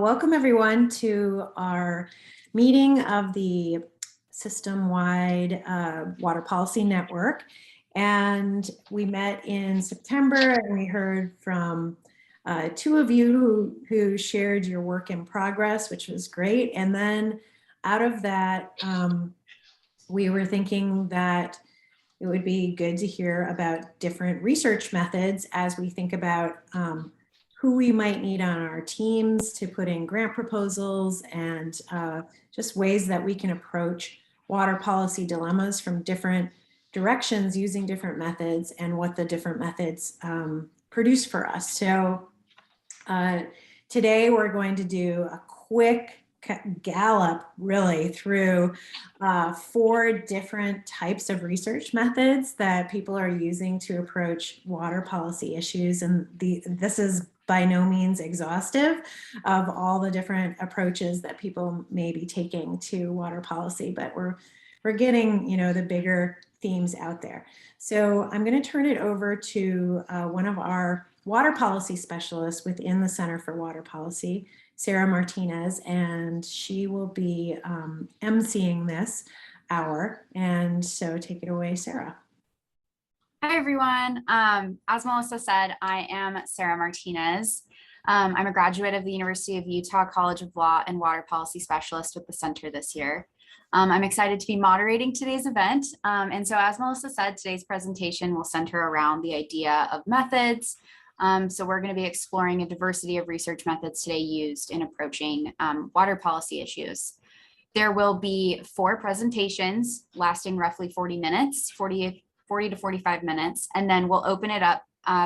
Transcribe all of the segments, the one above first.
Welcome everyone to our meeting of the system-wide water policy network. And we met in September and we heard from two of you who shared your work in progress, which was great. And then out of that, we were thinking that it would be good to hear about different research methods as we think about who we might need on our teams to put in grant proposals and just ways that we can approach water policy dilemmas from different directions using different methods and what the different methods produce for us. So today we're going to do a quick gallop really through 4 different types of research methods that people are using to approach water policy issues. And this is by no means exhaustive of all the different approaches that people may be taking to water policy, but we're getting, you know, the bigger themes out there. So I'm going to turn it over to one of our water policy specialists within the Center for Water Policy, Sarah Martinez, and she will be emceeing this hour. And so take it away, Sarah. Hi, everyone. As Melissa said, I am Sarah Martinez. I'm a graduate of the University of Utah College of Law and Water Policy Specialist with the center this year. I'm excited to be moderating today's event. And so as Melissa said, today's presentation will center around the idea of methods. So we're going to be exploring a diversity of research methods today used in approaching water policy issues. There will be 4 presentations lasting roughly 40 minutes, 40 to 45 minutes, and then we'll open it up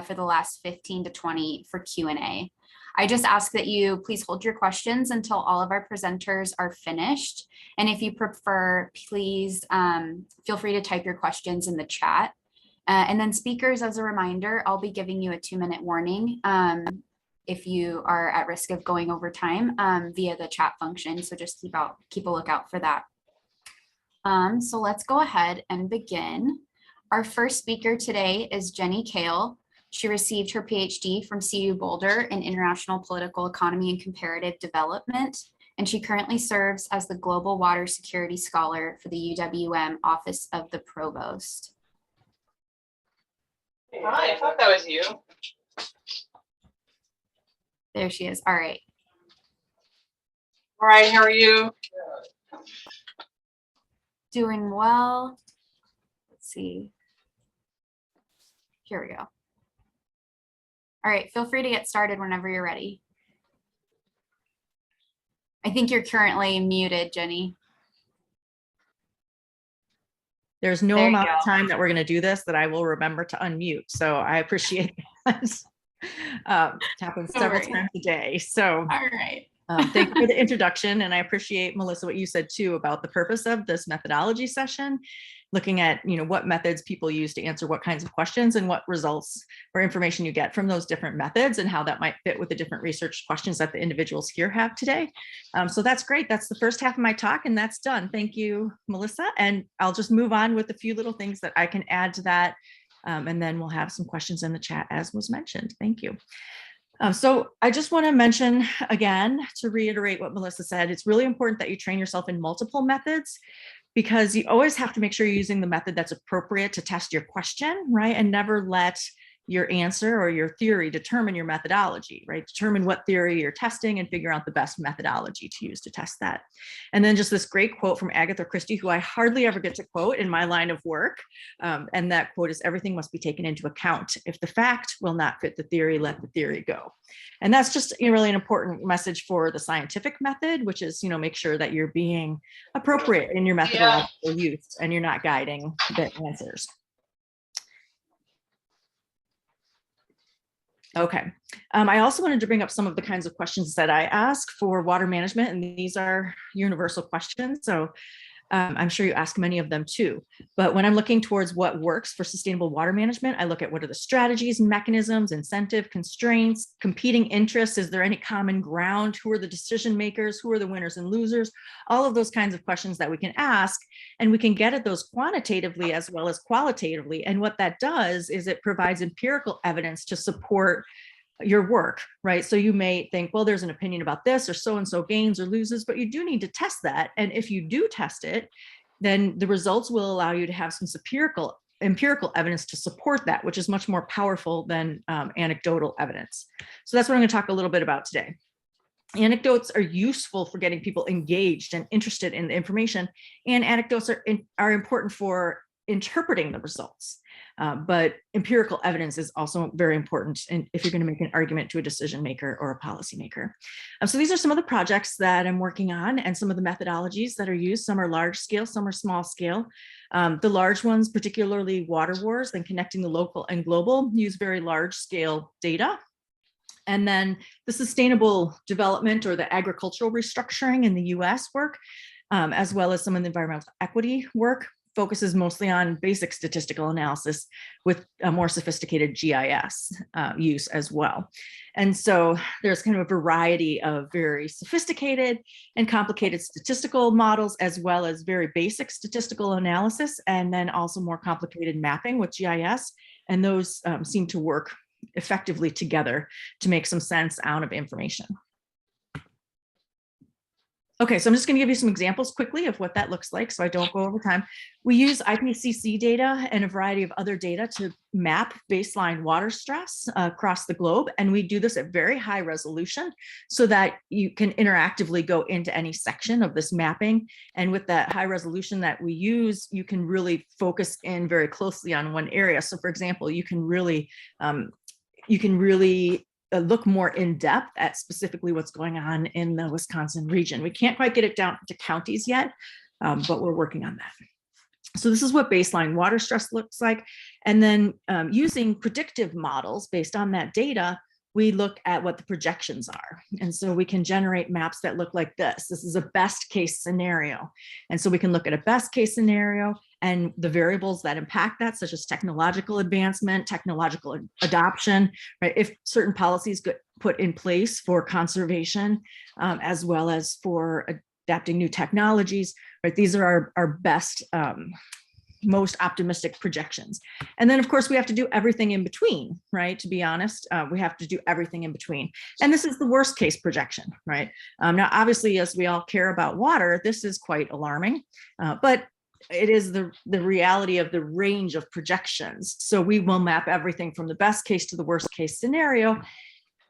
for the last 15 to 20 for Q&A. I just ask that you please hold your questions until all of our presenters are finished. And if you prefer, please feel free to type your questions in the chat. And then speakers, as a reminder, I'll be giving you a 2-minute warning if you are at risk of going over time via the chat function. So just keep a lookout for that. So let's go ahead and begin. Our first speaker today is Kehl. She received her PhD from CU Boulder in International Political Economy and Comparative Development, and she currently serves as the Global Water Security Scholar for the UW-M Office of the Provost. Hi, I thought that was you. There she is. All right. All right, how are you? Doing well. Let's see. Here we go. All right, feel free to get started whenever you're ready. I think you're currently muted, Jenny. There's no amount of time that we're going to do this that I will remember to unmute. So I appreciate that. It happens several times a day. So all right. Thank you for the introduction. And I appreciate, Melissa, what you said too about the purpose of this methodology session, looking at, you know, what methods people use to answer what kinds of questions and what results or information you get from those different methods and how that might fit with the different research questions that the individuals here have today. So that's great. That's the first half of my talk and that's done. Thank you, Melissa. And I'll just move on with a few little things that I can add to that. And then we'll have some questions in the chat as was mentioned. Thank you. So I just want to mention again, to reiterate what Melissa said, it's really important that you train yourself in multiple methods because you always have to make sure you're using the method that's appropriate to test your question, right? And never let your answer or your theory determine your methodology, right? Determine what theory you're testing and figure out the best methodology to use to test that. And then just this great quote from Agatha Christie, who I hardly ever get to quote in my line of work. And that quote is, everything must be taken into account. If the fact will not fit the theory, let the theory go. And that's just really an important message for the scientific method, which is, make sure that you're being appropriate in your methodological use and you're not guiding the answers. Okay. I also wanted to bring up some of the kinds of questions that I ask for water management, and these are universal questions. So I'm sure you ask many of them too. But when I'm looking towards what works for sustainable water management, I look at what are the strategies, mechanisms, incentive, constraints, competing interests. Is there any common ground? Who are the decision makers? Who are the winners and losers? All of those kinds of questions that we can ask, and we can get at those quantitatively as well as qualitatively. And what that does is it provides empirical evidence to support your work, right? So you may think, well, there's an opinion about this, or so-and-so gains or loses, but you do need to test that. And if you do test it, then the results will allow you to have some empirical evidence to support that, which is much more powerful than anecdotal evidence. So that's what I'm going to talk a little bit about today. Anecdotes are useful for getting people engaged and interested in the information, and anecdotes are important for interpreting the results. But empirical evidence is also very important if you're going to make an argument to a decision maker or a policymaker. So these are some of the projects that I'm working on and some of the methodologies that are used. Some are large scale, some are small scale. The large ones, particularly water wars and connecting the local and global, use very large scale data. And then the sustainable development or the agricultural restructuring in the US work, as well as some of the environmental equity work, focuses mostly on basic statistical analysis with a more sophisticated GIS use as well. And so there's kind of a variety of very sophisticated and complicated statistical models, as well as very basic statistical analysis, and then also more complicated mapping with GIS. And those seem to work effectively together to make some sense out of information. Okay, so I'm just going to give you some examples quickly of what that looks like so I don't go over time. We use IPCC data and a variety of other data to map baseline water stress across the globe. And we do this at very high resolution so that you can interactively go into any section of this mapping. And with that high resolution that we use, you can really focus in very closely on one area. So for example, you can really look more in depth at specifically what's going on in the Wisconsin region. We can't quite get it down to counties yet, but we're working on that. So this is what baseline water stress looks like. And then using predictive models based on that data, we look at what the projections are. And so we can generate maps that look like this. This is a best case scenario. And so we can look at a best case scenario and the variables that impact that, such as technological advancement, technological adoption, right? If certain policies get put in place for conservation, as well as for adapting new technologies, right? These are our best, most optimistic projections. And then of course we have to do everything in between, right? To be honest, we have to do everything in between. And this is the worst case projection, right? Now, obviously, as we all care about water, this is quite alarming, but it is the reality of the range of projections. So we will map everything from the best case to the worst case scenario.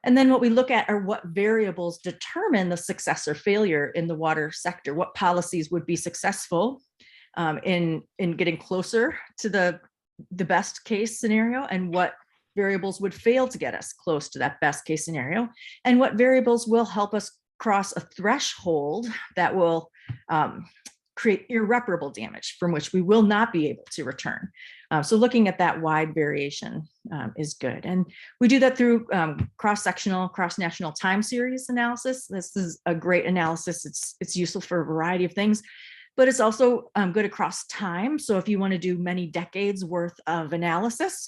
And then what we look at are what variables determine the success or failure in the water sector. What policies would be successful in getting closer to the best case scenario, and what variables would fail to get us close to that best case scenario, and what variables will help us cross a threshold that will create irreparable damage from which we will not be able to return. So looking at that wide variation is good. And we do that through cross-sectional, cross-national time series analysis. This is a great analysis. It's useful for a variety of things, but it's also good across time. So if you want to do many decades worth of analysis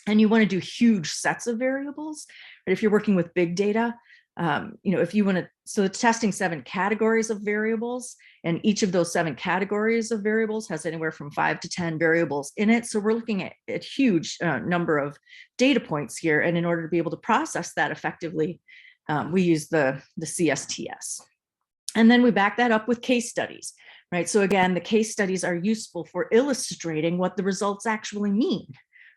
and you want to do huge sets of variables, but if you're working with big data, if you want to, so it's testing 7 categories of variables, and each of those 7 categories of variables has anywhere from 5 to 10 variables in it. So we're looking at huge number of data points here. And in order to be able to process that effectively, we use the CSTS. And then we back that up with case studies, right? So again, the case studies are useful for illustrating what the results actually mean,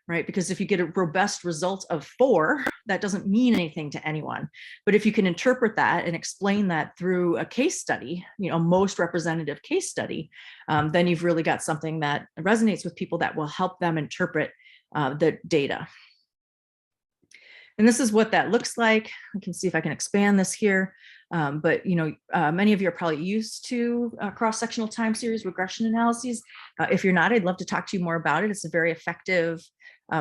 right? Because if you get a robust result of 4, that doesn't mean anything to anyone. But if you can interpret that and explain that through a case study, most representative case study, then you've really got something that resonates with people that will help them interpret the data. And this is what that looks like. I can see if I can expand this here. But many of you are probably used to cross-sectional time series regression analyses. If you're not, I'd love to talk to you more about it. It's a very effective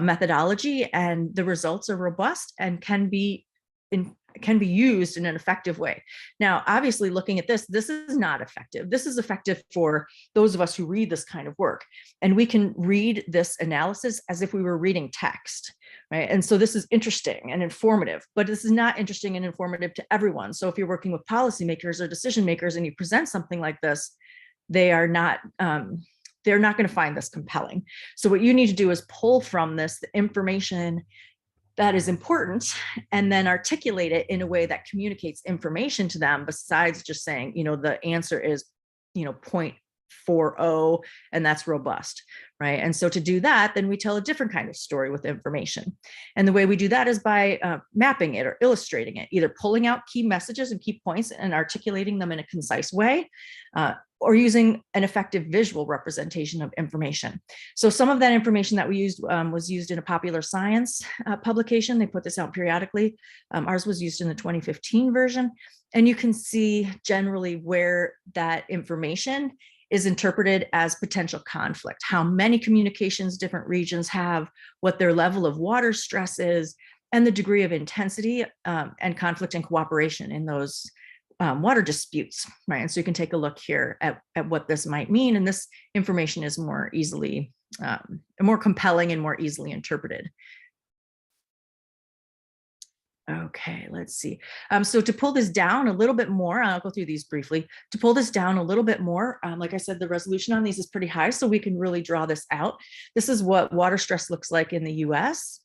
methodology, and the results are robust and can be used in an effective way. Now, obviously, looking at this is not effective. This is effective for those of us who read this kind of work, and we can read this analysis as if we were reading text, right? And so this is interesting and informative, but this is not interesting and informative to everyone. So if you're working with policymakers or decision makers and you present something like this, they're not going to find this compelling. So what you need to do is pull from this the information that is important, and then articulate it in a way that communicates information to them besides just saying, the answer is, 0.40, and that's robust, right? And so to do that, then we tell a different kind of story with information. And the way we do that is by mapping it or illustrating it, either pulling out key messages and key points and articulating them in a concise way, or using an effective visual representation of information. So some of that information that we used was used in a popular science publication. They put this out periodically. Ours was used in the 2015 version. And you can see generally where that information is interpreted as potential conflict, how many communications different regions have, what their level of water stress is, and the degree of intensity and conflict and cooperation in those water disputes, right? And so you can take a look here at what this might mean. And this information is more easily, more compelling and more easily interpreted. Okay, let's see. So to pull this down a little bit more, I'll go through these briefly. To pull this down a little bit more, like I said, the resolution on these is pretty high, so we can really draw this out. This is what water stress looks like in the US.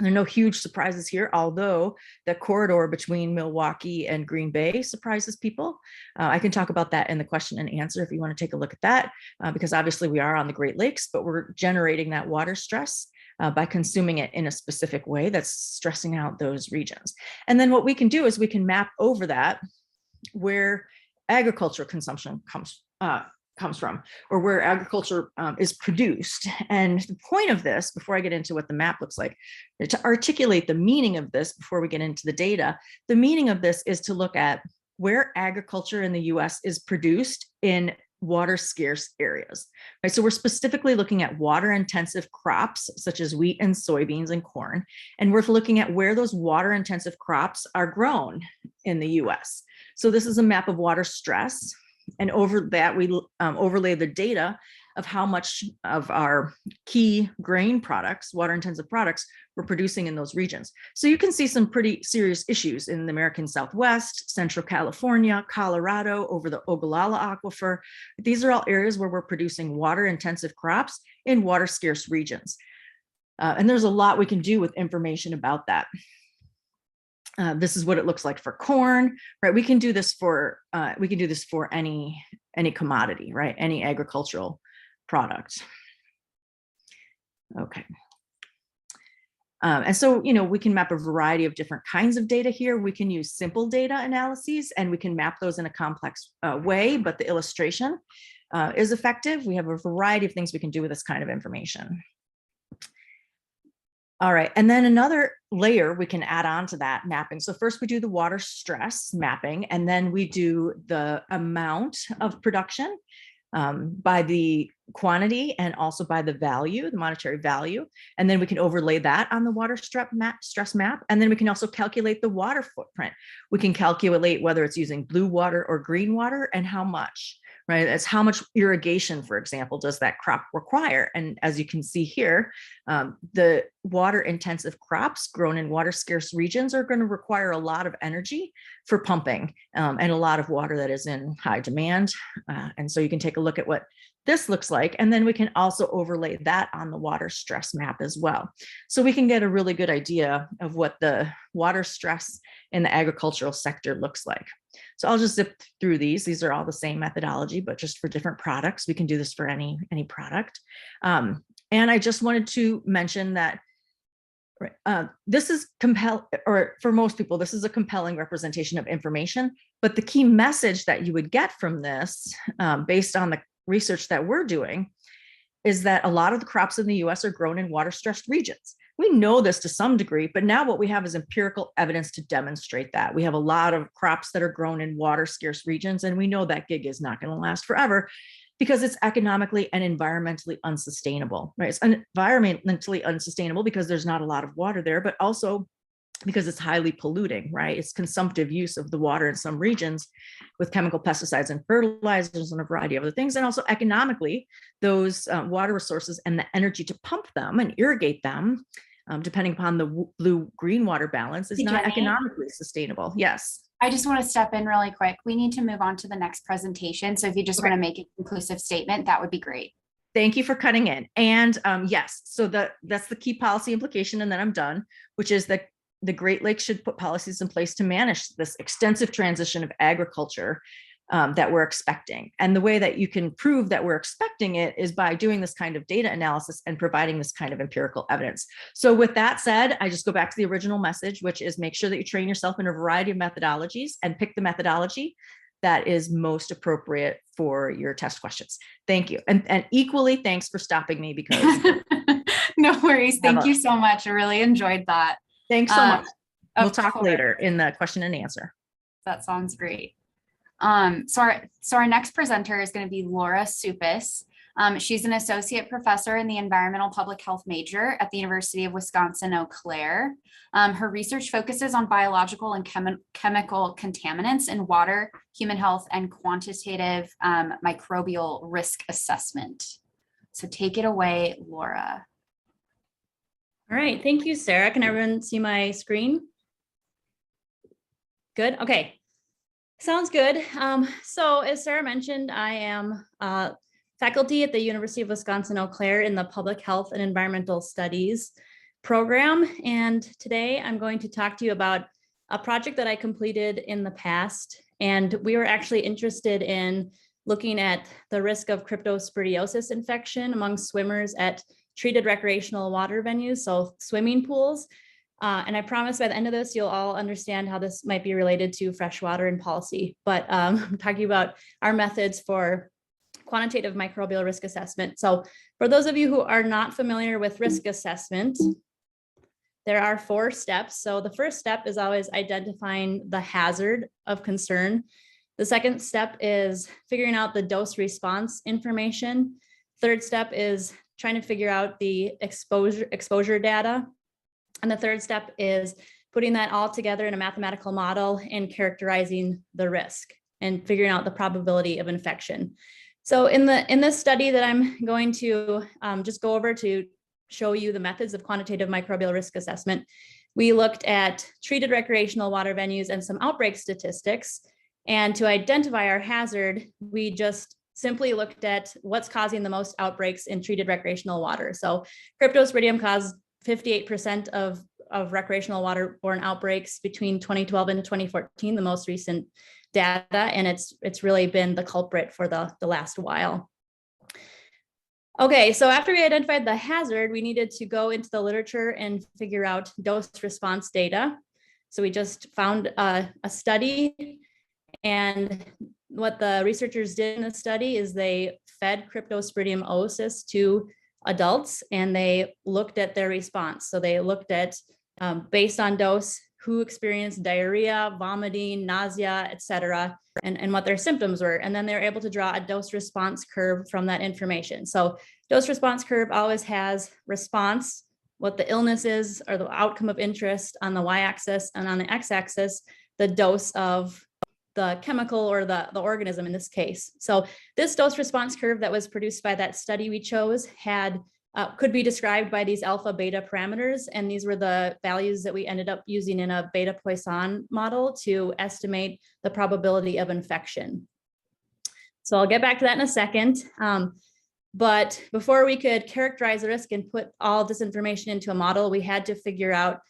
There are no huge surprises here, although the corridor between Milwaukee and Green Bay surprises people. I can talk about that in the question and answer if you want to take a look at that, because obviously we are on the Great Lakes, but we're generating that water stress by consuming it in a specific way that's stressing out those regions. And then what we can do is we can map over that where agricultural consumption comes from, or where agriculture is produced. And the point of this, before I get into what the map looks like, to articulate the meaning of this before we get into the data, the meaning of this is to look at where agriculture in the US is produced in water scarce areas, right? So we're specifically looking at water intensive crops such as wheat and soybeans and corn. And we're looking at where those water intensive crops are grown in the US. So this is a map of water stress. And over that, we overlay the data of how much of our key grain products, water intensive products, we're producing in those regions. So you can see some pretty serious issues in the American Southwest, Central California, Colorado, over the Ogallala Aquifer. These are all areas where we're producing water intensive crops in water scarce regions. And there's a lot we can do with information about that. This is what it looks like for corn, right? We can do this for any commodity, right? Any agricultural product. Okay. And so, we can map a variety of different kinds of data here. We can use simple data analyses and we can map those in a complex way, but the illustration is effective. We have a variety of things we can do with this kind of information. All right, and then another layer we can add on to that mapping. So first we do the water stress mapping, and then we do the amount of production by the quantity and also by the value, the monetary value. And then we can overlay that on the water stress map. And then we can also calculate the water footprint. We can calculate whether it's using blue water or green water and how much, right? That's how much irrigation, for example, does that crop require? And as you can see here, the water intensive crops grown in water scarce regions are going to require a lot of energy for pumping and a lot of water that is in high demand. And so you can take a look at what this looks like, and then we can also overlay that on the water stress map as well. So we can get a really good idea of what the water stress in the agricultural sector looks like. So I'll just zip through these. These are all the same methodology, but just for different products. We can do this for any product. And I just wanted to mention that this is for most people, this is a compelling representation of information, but the key message that you would get from this, based on the research that we're doing, is that a lot of the crops in the US are grown in water stressed regions. We know this to some degree, but now what we have is empirical evidence to demonstrate that. We have a lot of crops that are grown in water scarce regions, and we know that gig is not going to last forever because it's economically and environmentally unsustainable, right? It's environmentally unsustainable because there's not a lot of water there, but also because it's highly polluting, right? It's consumptive use of the water in some regions with chemical pesticides and fertilizers and a variety of other things. And also economically, those water resources and the energy to pump them and irrigate them, depending upon the blue-green water balance, is not economically sustainable. Yes. I just want to step in really quick. We need to move on to the next presentation. So if you just want to make a conclusive statement, that would be great. Thank you for cutting in. And yes, so that's the key policy implication, and then I'm done, which is that the Great Lakes should put policies in place to manage this extensive transition of agriculture that we're expecting. And the way that you can prove that we're expecting it is by doing this kind of data analysis and providing this kind of empirical evidence. So with that said, I just go back to the original message, which is make sure that you train yourself in a variety of methodologies and pick the methodology that is most appropriate for your test questions. Thank you. And equally, thanks for stopping me because No worries. Thank you so much. I really enjoyed that. thanks so much. We'll Of talk course. later in the question and answer. That sounds great. So our next presenter is going to be Laura Suppes. She's an associate professor in the environmental public health major at the University of Wisconsin-Eau Claire. Her research focuses on biological and chemical contaminants in water, human health, and quantitative microbial risk assessment. So take it away, Laura. All right, thank you, Sarah. Can everyone see my screen? Good, okay. Sounds good. So as Sarah mentioned, I am faculty at the University of Wisconsin-Eau Claire in the Public Health and Environmental Studies program. And today I'm going to talk to you about a project that I completed in the past. And we were actually interested in looking at the risk of cryptosporidiosis infection among swimmers at treated recreational water venues, so swimming pools. And I promise by the end of this, you'll all understand how this might be related to freshwater and policy. But I'm talking about our methods for quantitative microbial risk assessment. So for those of you who are not familiar with risk assessment, there are 4 steps. So the first step is always identifying the hazard of concern. The second step is figuring out the dose response information. Third step is trying to figure out the exposure data. And the third step is putting that all together in a mathematical model and characterizing the risk and figuring out the probability of infection. So in this study that I'm going to just go over to show you the methods of quantitative microbial risk assessment, we looked at treated recreational water venues and some outbreak statistics. And to identify our hazard, we just simply looked at what's causing the most outbreaks in treated recreational water. So Cryptosporidium caused 58% of recreational waterborne outbreaks between 2012 and 2014, the most recent data, and it's really been the culprit for the last while. Okay, so after we identified the hazard, we needed to go into the literature and figure out dose response data. So we just found a study, and what the researchers did in the study is they fed Cryptosporidium oocysts to adults and they looked at their response. So they looked at, based on dose, who experienced diarrhea, vomiting, nausea, etc., and what their symptoms were. And then they were able to draw a dose response curve from that information. So dose response curve always has response, what the illness is or the outcome of interest on the y-axis, and on the x-axis, the dose of the chemical or the organism in this case. So this dose response curve that was produced by that study we chose had could be described by these alpha beta parameters. And these were the values that we ended up using in a beta Poisson model to estimate the probability of infection. So I'll get back to that in a second. But before we could characterize the risk and put all this information into a model, we had to figure out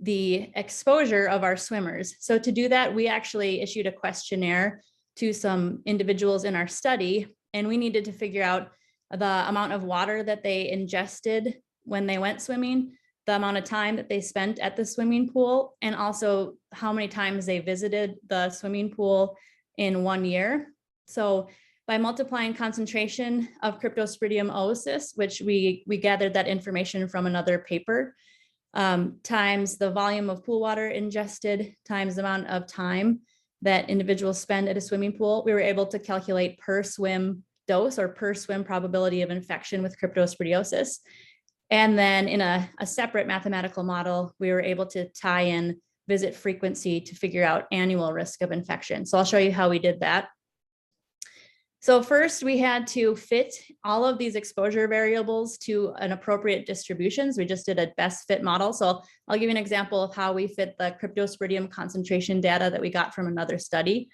the exposure of our swimmers. So to do that, we actually issued a questionnaire to some individuals in our study, and we needed to figure out the amount of water that they ingested when they went swimming, the amount of time that they spent at the swimming pool, and also how many times they visited the swimming pool in 1 year. So by multiplying concentration of Cryptosporidium oocysts, which we gathered that information from another paper, times the volume of pool water ingested, times the amount of time that individuals spend at a swimming pool, we were able to calculate per swim dose or per swim probability of infection with cryptosporidiosis. And then in a separate mathematical model, we were able to tie in visit frequency to figure out annual risk of infection. So I'll show you how we did that. So first we had to fit all of these exposure variables to an appropriate distributions. We just did a best fit model. So I'll give you an example of how we fit the Cryptosporidium concentration data that we got from another study.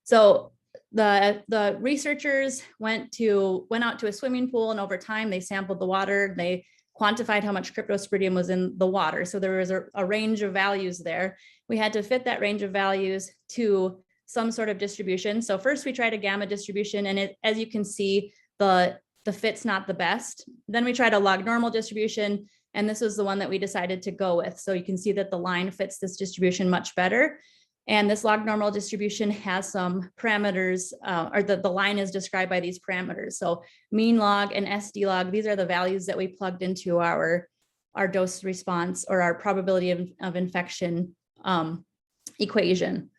So the researchers went out to a swimming pool, and over time they sampled the water. They quantified how much cryptosporidium was in the water. So there was a range of values there. We had to fit that range of values to some sort of distribution. So first we tried a gamma distribution, and as you can see, the fit's not the best. Then we tried a log normal distribution, and this was the one that we decided to go with. So you can see that the line fits this distribution much better. And this log normal distribution has some parameters, or the line is described by these parameters. So mean log and SD log, these are the values that we plugged into our dose response, or our probability of infection equation.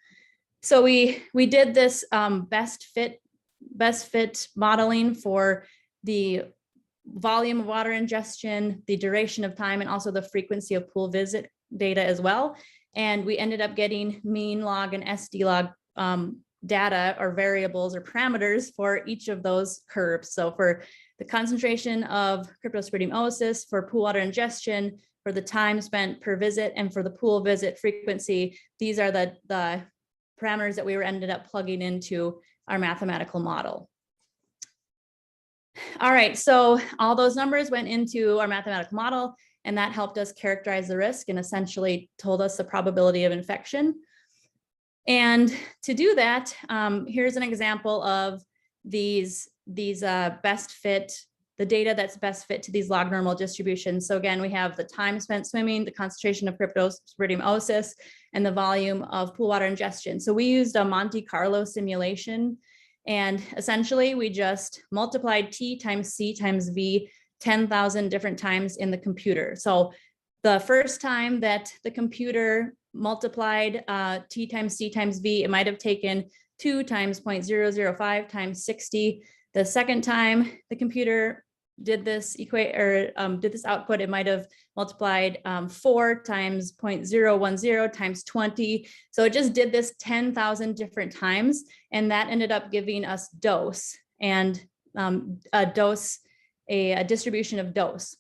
So we did this best fit modeling for the volume of water ingestion, the duration of time, and also the frequency of pool visit data as well. And we ended up getting mean log and SD log data, or variables or parameters for each of those curves. So for the concentration of Cryptosporidium oocysts, for pool water ingestion, for the time spent per visit, and for the pool visit frequency, these are the parameters that we ended up plugging into our mathematical model. All right, so all those numbers went into our mathematical model, and that helped us characterize the risk and essentially told us the probability of infection. And to do that, here's an example of these best fit, the data that's best fit to these log normal distributions. So again, we have the time spent swimming, the concentration of Cryptosporidium oocysts, and the volume of pool water ingestion. So we used a Monte Carlo simulation, and essentially we just multiplied T times C times V 10,000 different times in the computer. So the first time that the computer multiplied T times C times V, it might have taken 2 times 0.005 times 60. The second time the computer did this did this output, it might have multiplied 4 times 0.010 times 20. So it just did this 10,000 different times, and that ended up giving us dose, and a distribution of dose.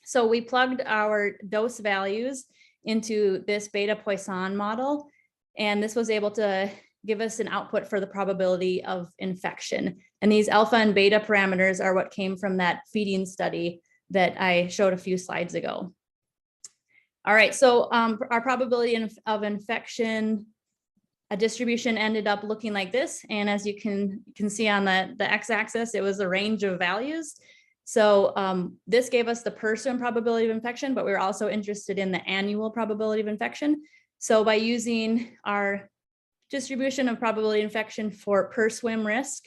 So we plugged our dose values into this beta Poisson model, and this was able to give us an output for the probability of infection. And these alpha and beta parameters are what came from that feeding study that I showed a few slides ago. All right, so our probability of infection, a distribution ended up looking like this. And as you can see on the x-axis, it was a range of values. So this gave us the per swim probability of infection, but we were also interested in the annual probability of infection. So by using our distribution of probability of infection for per swim risk,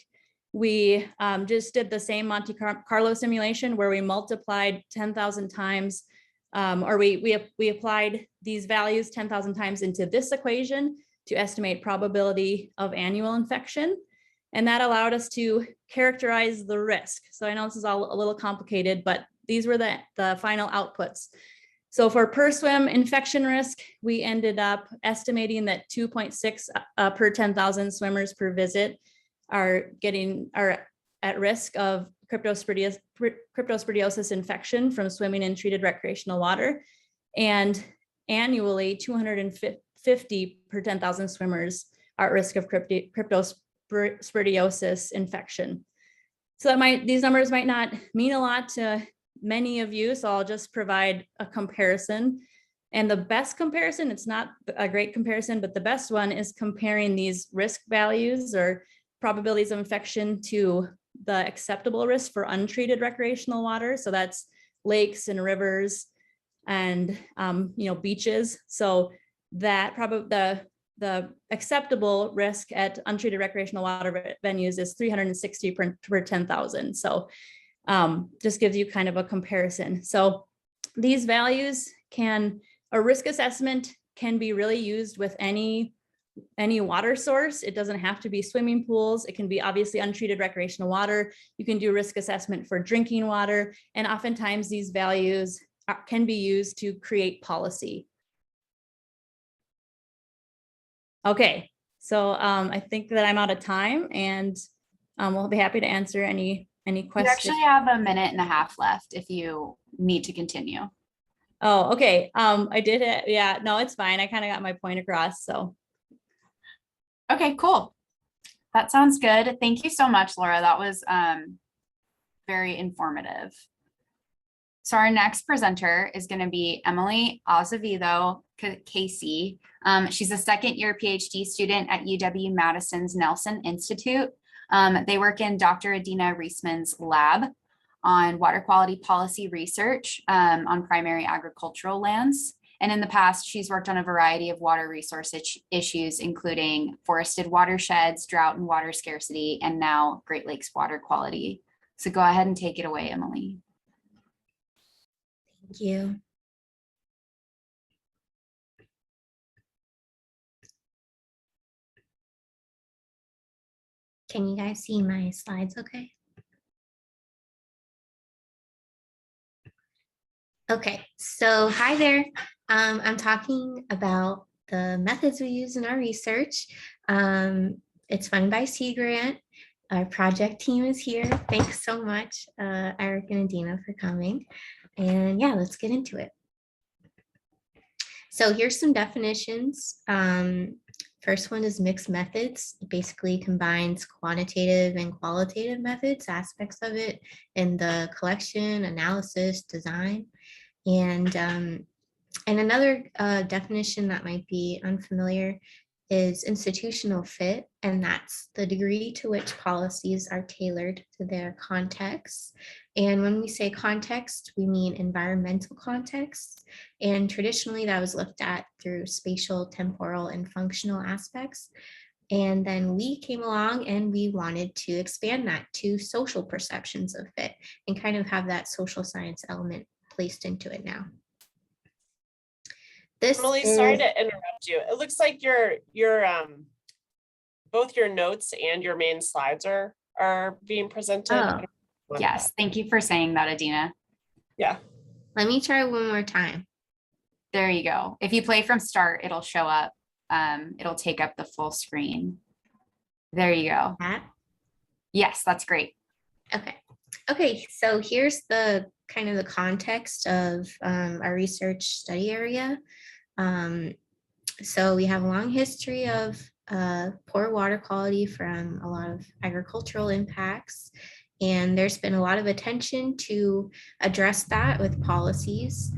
we just did the same Monte Carlo simulation where we multiplied 10,000 times, or we applied these values 10,000 times into this equation to estimate probability of annual infection. And that allowed us to characterize the risk. So I know this is all a little complicated, but these were the final outputs. So for per swim infection risk, we ended up estimating that 2.6 per 10,000 swimmers per visit are at risk of cryptosporidiosis infection from swimming in treated recreational water. And annually, 250 per 10,000 swimmers are at risk of cryptosporidiosis infection. So these numbers might not mean a lot to many of you, so I'll just provide a comparison. And the best comparison, it's not a great comparison, but the best one is comparing these risk values or probabilities of infection to the acceptable risk for untreated recreational water. So that's lakes and rivers and beaches. So that the acceptable risk at untreated recreational water venues is 360 per 10,000. So just gives you kind of a comparison. So these values a risk assessment can be really used with any water source. It doesn't have to be swimming pools. It can be obviously untreated recreational water. You can do risk assessment for drinking water. And oftentimes these values can be used to create policy. Okay, so I think that I'm out of time, and we'll be happy to answer any questions. You actually have a minute and a half left if you need to continue. Oh, okay. I did it. Yeah, no, it's fine. I kind of got my point across. So. Okay, cool. That sounds good. Thank you so much, Laura. That was very informative. So our next presenter is going to be Emily Azevedo-Casey. She's a second-year PhD student at UW-Madison's Nelson Institute. They work in Dr. Adina Reisman's lab on water quality policy research on primary agricultural lands. And in the past, she's worked on a variety of water resource issues, including forested watersheds, drought and water scarcity, and now Great Lakes water quality. So go ahead and take it away, Emily. Thank you. Can you guys see my slides okay? Okay, so hi there. I'm talking about the methods we use in our research. It's funded by Sea Grant. Our project team is here. Thanks so much, Eric and Adina, for coming. And yeah, let's get into it. So here's some definitions. First one is mixed methods. It basically combines quantitative and qualitative methods, aspects of it in the collection, analysis, design. And another definition that might be unfamiliar is institutional fit, and that's the degree to which policies are tailored to their context. And when we say context, we mean environmental context. And traditionally that was looked at through spatial, temporal, and functional aspects. And then we came along and we wanted to expand that to social perceptions of fit and kind of have that social science element placed into it now. Emily, sorry to interrupt you. It looks like your both your notes and your main slides are being presented. Oh. Yes, thank you for saying that, Adina. Yeah. Let me try one more time. There you go. If you play from start, it'll show up. It'll take up the full screen. There you go. That? Yes, that's great. Okay. Okay, so here's the kind of the context of our research study area. So we have a long history of poor water quality from a lot of agricultural impacts. And there's been a lot of attention to address that with policies.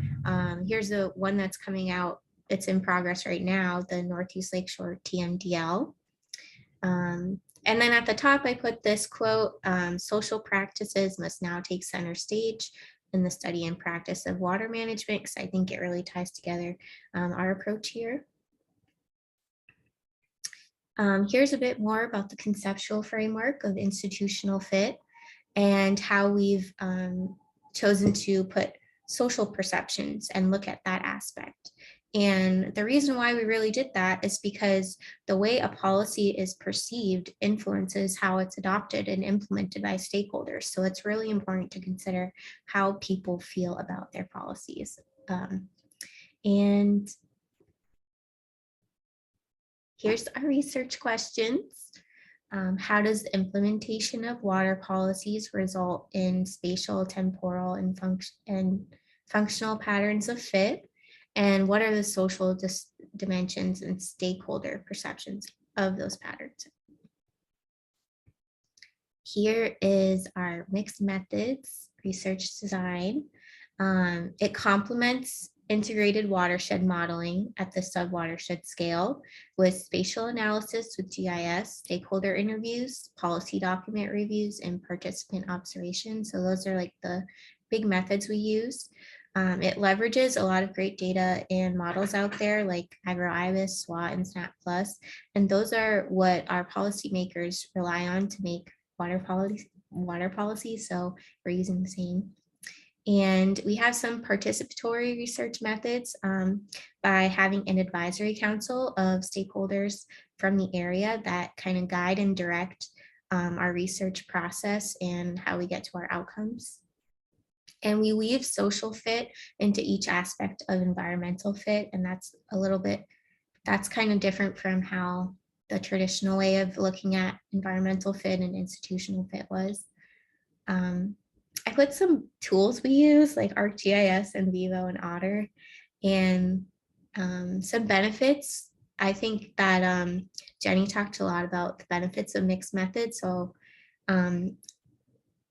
Here's the one that's coming out. It's in progress right now, the Northeast Lakeshore TMDL. And then at the top, I put this quote, social practices must now take center stage in the study and practice of water management, because I think it really ties together our approach here. Here's a bit more about the conceptual framework of institutional fit and how we've chosen to put social perceptions and look at that aspect. And the reason why we really did that is because the way a policy is perceived influences how it's adopted and implemented by stakeholders. So it's really important to consider how people feel about their policies. And here's our research questions. How does the implementation of water policies result in spatial, temporal, and functional patterns of fit? And what are the social dimensions and stakeholder perceptions of those patterns? Here is our mixed methods research design. It complements integrated watershed modeling at the sub-watershed scale with spatial analysis with GIS, stakeholder interviews, policy document reviews, and participant observation. So those are like the big methods we use. It leverages a lot of great data and models out there like AgroIBIS, SWOT, and SNAP Plus, and those are what our policymakers rely on to make water policy. So we're using the same. And we have some participatory research methods by having an advisory council of stakeholders from the area that kind of guide and direct our research process and how we get to our outcomes. And we weave social fit into each aspect of environmental fit. And that's that's kind of different from how the traditional way of looking at environmental fit and institutional fit was. I put some tools we use like ArcGIS and Vivo and Otter, and some benefits. I think that Jenny talked a lot about the benefits of mixed methods, so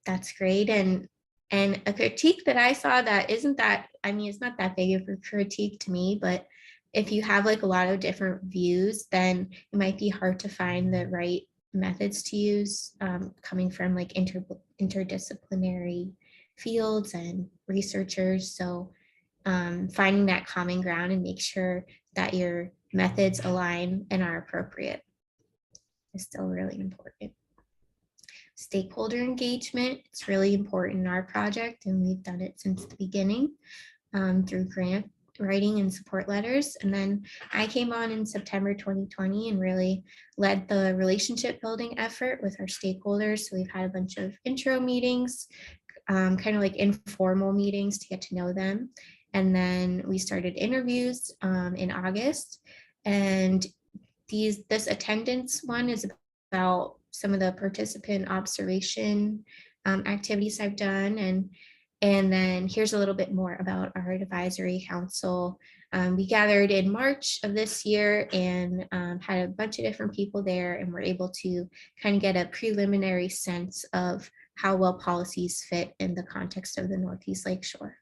that's great. And a critique that I saw that isn't that, I mean, it's not that big of a critique to me, but if you have like a lot of different views, then it might be hard to find the right methods to use, coming from like interdisciplinary fields and researchers. So finding that common ground and make sure that your methods align and are appropriate is still really important. Stakeholder engagement, it's really important in our project, and we've done it since the beginning through grant writing and support letters. And then I came on in September 2020 and really led the relationship building effort with our stakeholders. So we've had a bunch of intro meetings, kind of like informal meetings to get to know them. And then we started interviews in August. And this attendance one is about some of the participant observation activities I've done. And then here's a little bit more about our advisory council. We gathered in March of this year and had a bunch of different people there, and were able to kind of get a preliminary sense of how well policies fit in the context of the Northeast Lakeshore.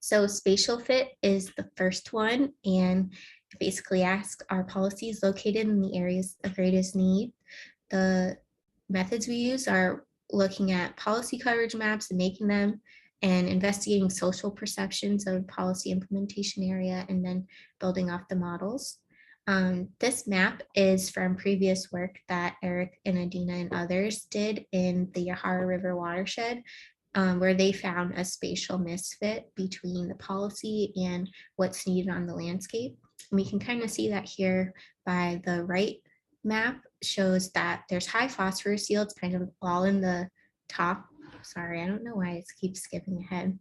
So Spatial Fit is the first one, and basically asks, are policies located in the areas of greatest need? The methods we use are looking at policy coverage maps and making them, and investigating social perceptions of policy implementation area, and then building off the models. This map is from previous work that Eric and Adina and others did in the Yahara River watershed, where they found a spatial misfit between the policy and what's needed on the landscape. And we can kind of see that here by the right map shows that there's high phosphorus yields kind of all in the top. Sorry, I don't know why it keeps skipping ahead.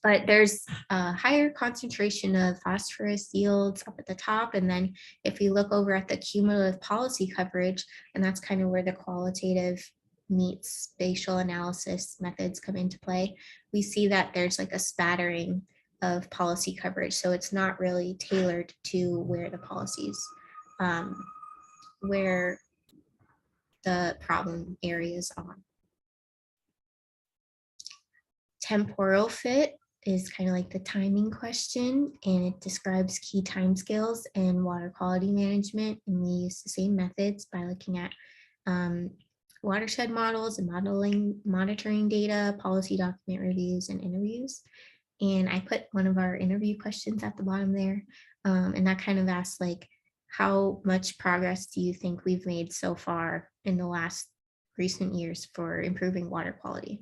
But there's a higher concentration of phosphorus yields up at the top. And then if you look over at the cumulative policy coverage, and that's kind of where the qualitative meets spatial analysis methods come into play, we see that there's like a spattering of policy coverage. So it's not really tailored to where the policies, where the problem areas are. Temporal fit is kind of like the timing question, and it describes key timescales in water quality management. And we use the same methods by looking at watershed models and monitoring data, policy document reviews, and interviews. And I put one of our interview questions at the bottom there. And that kind of asks, like, how much progress do you think we've made so far in the last recent years for improving water quality?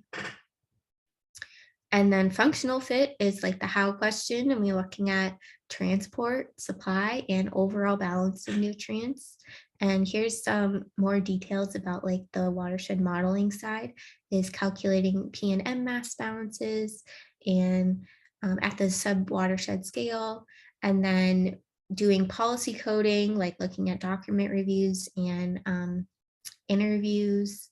And then functional fit is like the how question, and we're looking at transport, supply, and overall balance of nutrients. And here's some more details about like the watershed modeling side, is calculating P and M mass balances and at the sub watershed scale, and then doing policy coding, like looking at document reviews and interviews.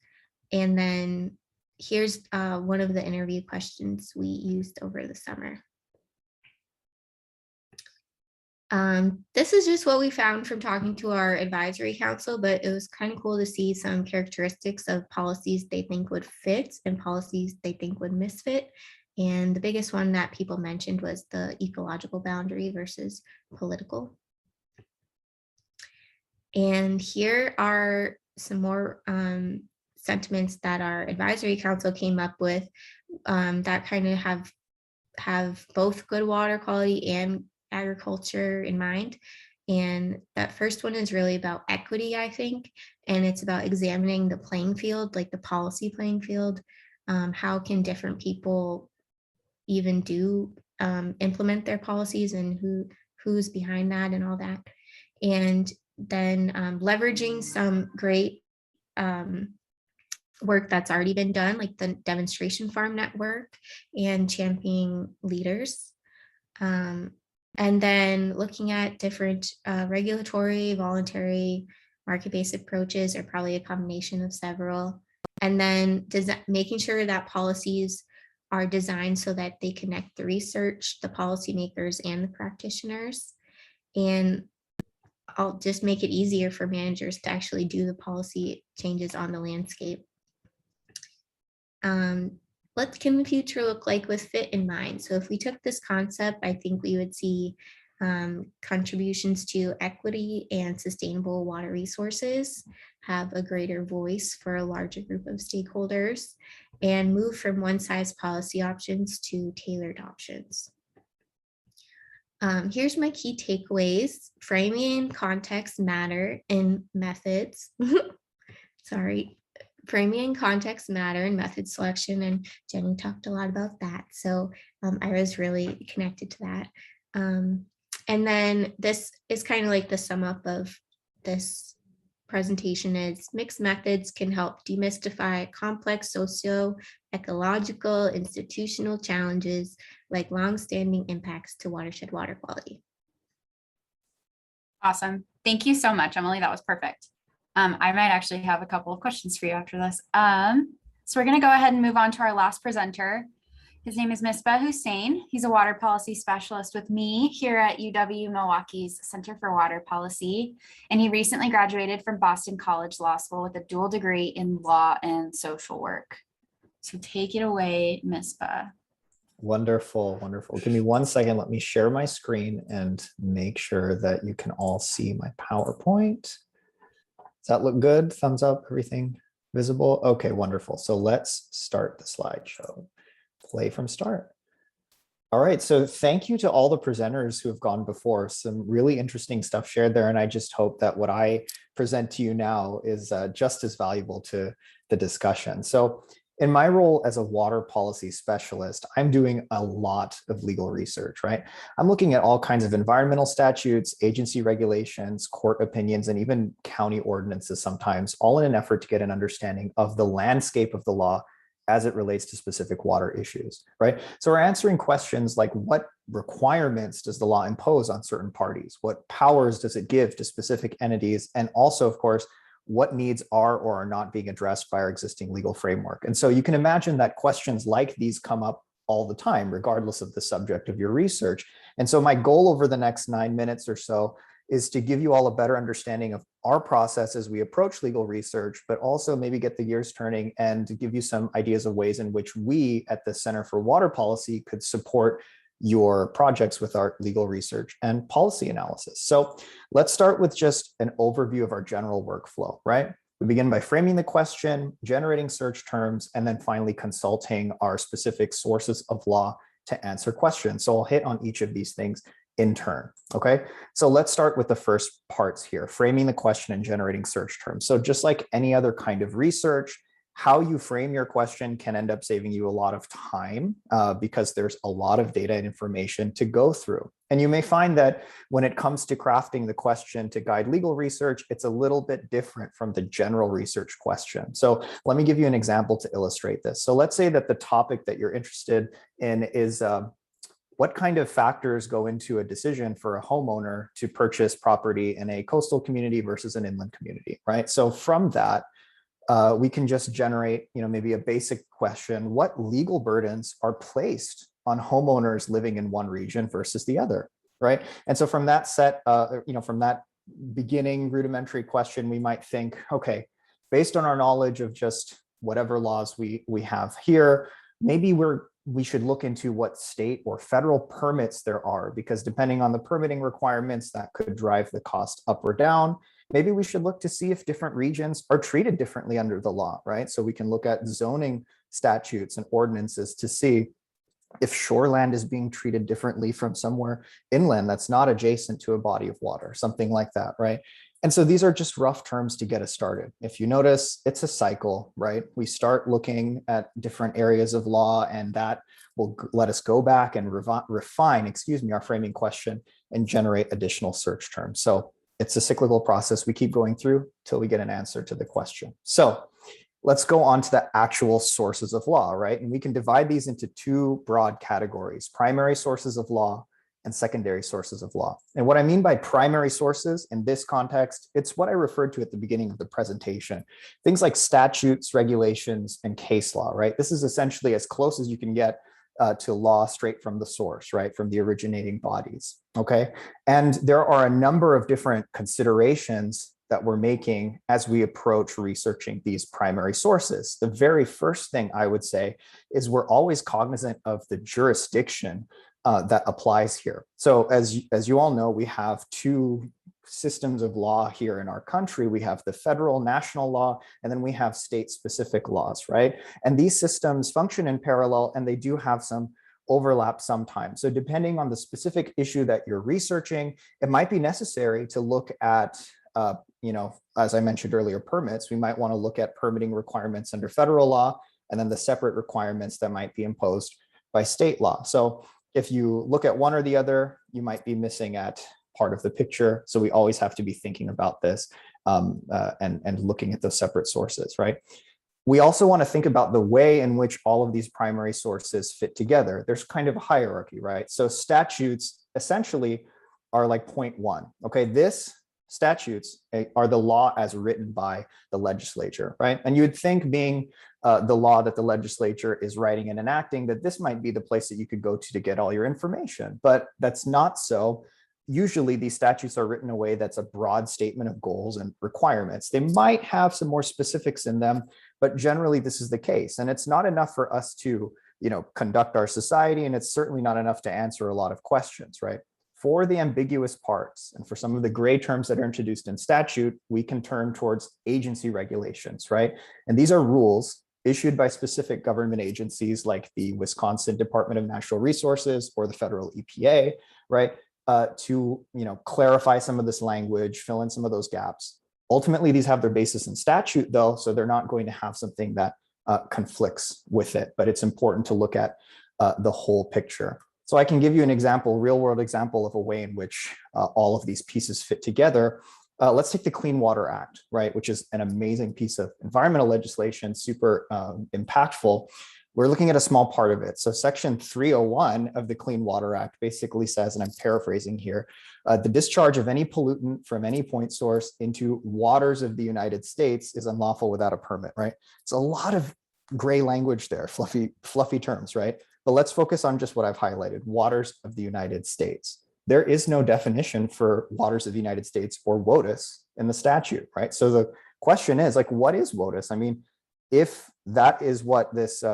And then here's one of the interview questions we used over the summer. This is just what we found from talking to our advisory council, but it was kind of cool to see some characteristics of policies they think would fit and policies they think would misfit. And the biggest one that people mentioned was the ecological boundary versus political. And here are some more sentiments that our advisory council came up with that kind of have both good water quality and agriculture in mind. And that first one is really about equity, I think, and it's about examining the playing field, like the policy playing field. How can different people even do implement their policies, and who's behind that and all that. And then leveraging some great work that's already been done, like the demonstration farm network and championing leaders. And then looking at different regulatory, voluntary, market-based approaches, or probably a combination of several. And then making sure that policies are designed so that they connect the research, the policymakers, and the practitioners. and I'll just make it easier for managers to actually do the policy changes on the landscape. What can the future look like with fit in mind? So if we took this concept, I think we would see contributions to equity and sustainable water resources, have a greater voice for a larger group of stakeholders, and move from one-size policy options to tailored options. Here's my key takeaways. Framing, context matter, and methods. Sorry. Framing and context matter and method selection, and Jenny talked a lot about that. So I was really connected to that. And then this is kind of like the sum up of this presentation is mixed methods can help demystify complex socio-ecological institutional challenges like longstanding impacts to watershed water quality. Awesome. Thank you so much, Emily. That was perfect. I might actually have a couple of questions for you after this. So we're going to go ahead and move on to our last presenter. His name is Misbah Husain. He's a water policy specialist with me here at UW-Milwaukee's Center for Water Policy. And he recently graduated from Boston College Law School with a dual degree in law and social work. So take it away, Misbah. Wonderful, wonderful. Give me 1 second. Let me share my screen and make sure that you can all see my PowerPoint. Does that look good? Thumbs up, everything visible? Okay, wonderful. So let's start the slideshow. Play from start. All right, so thank you to all the presenters who have gone before. Some really interesting stuff shared there, and I just hope that what I present to you now is just as valuable to the discussion. So in my role as a water policy specialist, I'm doing a lot of legal research, right? I'm looking at all kinds of environmental statutes, agency regulations, court opinions, and even county ordinances sometimes, all in an effort to get an understanding of the landscape of the law as it relates to specific water issues, right? So we're answering questions like, what requirements does the law impose on certain parties? What powers does it give to specific entities? And also, of course, what needs are or are not being addressed by our existing legal framework? And so you can imagine that questions like these come up all the time, regardless of the subject of your research. And so my goal over the next 9 minutes or so is to give you all a better understanding of our process as we approach legal research, but also maybe get the gears turning and to give you some ideas of ways in which we at the Center for Water Policy could support your projects with our legal research and policy analysis. So let's start with just an overview of our general workflow, right? We begin by framing the question, generating search terms, and then finally consulting our specific sources of law to answer questions. So I'll hit on each of these things in turn, okay? So let's start with the first parts here, framing the question and generating search terms. So just like any other kind of research, how you frame your question can end up saving you a lot of time because there's a lot of data and information to go through. And you may find that when it comes to crafting the question to guide legal research, it's a little bit different from the general research question. So let me give you an example to illustrate this. So let's say that the topic that you're interested in is what kind of factors go into a decision for a homeowner to purchase property in a coastal community versus an inland community, right? So from that, we can just generate, maybe a basic question: what legal burdens are placed on homeowners living in one region versus the other, right? And so from that set, from that beginning rudimentary question, we might think, okay, based on our knowledge of just whatever laws we have here, maybe we should look into what state or federal permits there are, because depending on the permitting requirements, that could drive the cost up or down. Maybe we should look to see if different regions are treated differently under the law, right? So we can look at zoning statutes and ordinances to see if shoreland is being treated differently from somewhere inland that's not adjacent to a body of water, something like that, right? And so these are just rough terms to get us started. If you notice, it's a cycle, right? We start looking at different areas of law, and that will let us go back and refine, our framing question and generate additional search terms. So it's a cyclical process we keep going through till we get an answer to the question. So let's go on to the actual sources of law, right? And we can divide these into two broad categories: primary sources of law and secondary sources of law. And what I mean by primary sources in this context, it's what I referred to at the beginning of the presentation. Things like statutes, regulations, and case law, right? This is essentially as close as you can get to law straight from the source, right, from the originating bodies, okay? And there are a number of different considerations that we're making as we approach researching these primary sources. The very first thing I would say is we're always cognizant of the jurisdiction that applies here. So as you all know, we have two systems of law here in our country. We have the federal national law, and then we have state-specific laws, right? And these systems function in parallel, and they do have some overlap sometimes. So depending on the specific issue that you're researching, it might be necessary to look at, as I mentioned earlier, permits. We might want to look at permitting requirements under federal law, and then the separate requirements that might be imposed by state law. So if you look at one or the other, you might be missing at part of the picture. So we always have to be thinking about this and looking at those separate sources, right? We also want to think about the way in which all of these primary sources fit together. There's kind of a hierarchy, right? So statutes essentially are like point one, okay? Statutes are the law as written by the legislature, right? And you would think, being the law that the legislature is writing and enacting, that this might be the place that you could go to get all your information, but that's not so. Usually these statutes are written in a way that's a broad statement of goals and requirements. They might have some more specifics in them, but generally this is the case. And it's not enough for us to, conduct our society, and it's certainly not enough to answer a lot of questions, right? For the ambiguous parts and for some of the gray terms that are introduced in statute, we can turn towards agency regulations, right? And these are rules issued by specific government agencies like the Wisconsin Department of Natural Resources or the federal EPA, right? To clarify some of this language, fill in some of those gaps. Ultimately, these have their basis in statute, though, so they're not going to have something that conflicts with it. But it's important to look at the whole picture. So I can give you an example, real-world example of a way in which all of these pieces fit together. Let's take the Clean Water Act, right, which is an amazing piece of environmental legislation, super impactful. We're looking at a small part of it. So Section 301 of the Clean Water Act basically says, and I'm paraphrasing here, the discharge of any pollutant from any point source into waters of the United States is unlawful without a permit, right? It's a lot of gray language there, fluffy terms, right? But let's focus on just what I've highlighted, waters of the United States. There is no definition for waters of the United States or WOTUS in the statute, right? So the question is, what is WOTUS? I mean, if that is what this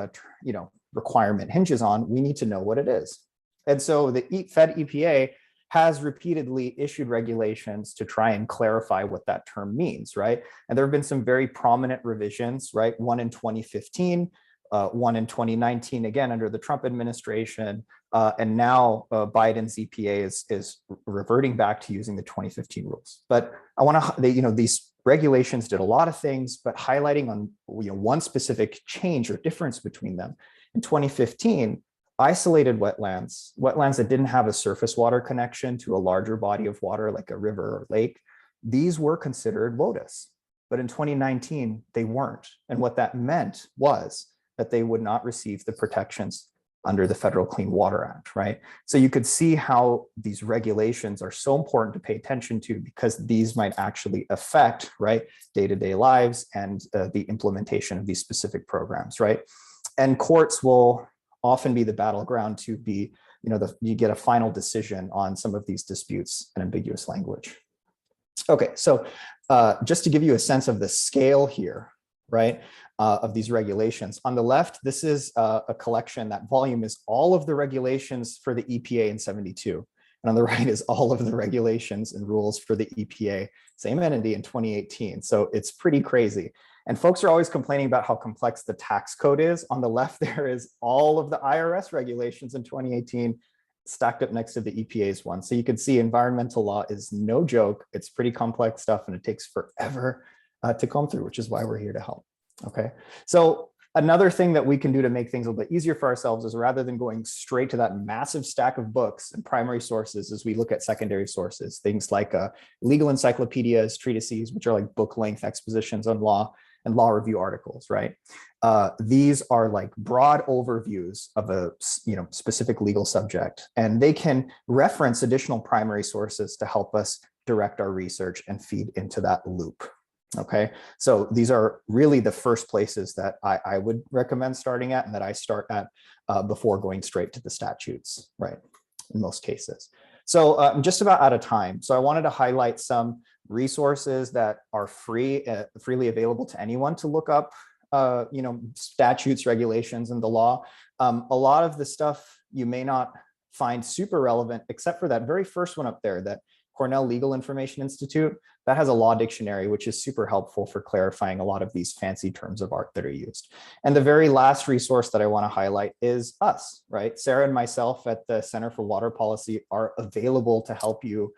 requirement hinges on, we need to know what it is. And so the Fed EPA has repeatedly issued regulations to try and clarify what that term means, right? And there have been some very prominent revisions, right? One in 2015, one in 2019, again, under the Trump administration. And now Biden's EPA is reverting back to using the 2015 rules. But I want to, these regulations did a lot of things, but highlighting on one specific change or difference between them. In 2015, isolated wetlands that didn't have a surface water connection to a larger body of water like a river or lake, these were considered WOTUS. But in 2019, they weren't. And what that meant was that they would not receive the protections under the Federal Clean Water Act, right? So you could see how these regulations are so important to pay attention to, because these might actually affect, right, day-to-day lives and the implementation of these specific programs, right? And courts will often be the battleground to be, you get a final decision on some of these disputes and ambiguous language. Okay, so just to give you a sense of the scale here, right, of these regulations. On the left, this is a collection, that volume is all of the regulations for the EPA in 72. And on the right is all of the regulations and rules for the EPA, same entity, in 2018. So it's pretty crazy. And folks are always complaining about how complex the tax code is. On the left, there is all of the IRS regulations in 2018 stacked up next to the EPA's one. So you can see environmental law is no joke. It's pretty complex stuff, and it takes forever to comb through, which is why we're here to help. Okay, so another thing that we can do to make things a little bit easier for ourselves is, rather than going straight to that massive stack of books and primary sources, is we look at secondary sources, things like legal encyclopedias, treatises, which are like book length expositions on law, and law review articles, right? These are like broad overviews of a specific legal subject, and they can reference additional primary sources to help us direct our research and feed into that loop. Okay, so these are really the first places that I would recommend starting at and that I start at before going straight to the statutes, right, in most cases. So I'm just about out of time. So I wanted to highlight some resources that are freely available to anyone to look up, statutes, regulations, and the law. A lot of the stuff you may not find super relevant, except for that very first one up there, that Cornell Legal Information Institute, that has a law dictionary, which is super helpful for clarifying a lot of these fancy terms of art that are used. And the very last resource that I want to highlight is us, right? Sarah and myself at the Center for Water Policy are available to help you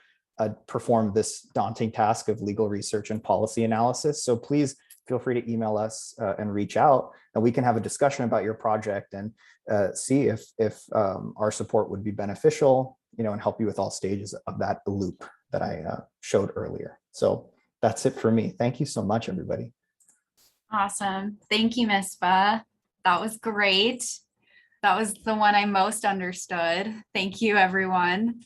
perform this daunting task of legal research and policy analysis. So please feel free to email us and reach out, and we can have a discussion about your project and see if our support would be beneficial, and help you with all stages of that loop that I showed earlier. So that's it for me. Thank you so much, everybody. Awesome. Thank you, Misbah. That was great. That was the one I most understood. Thank you, everyone.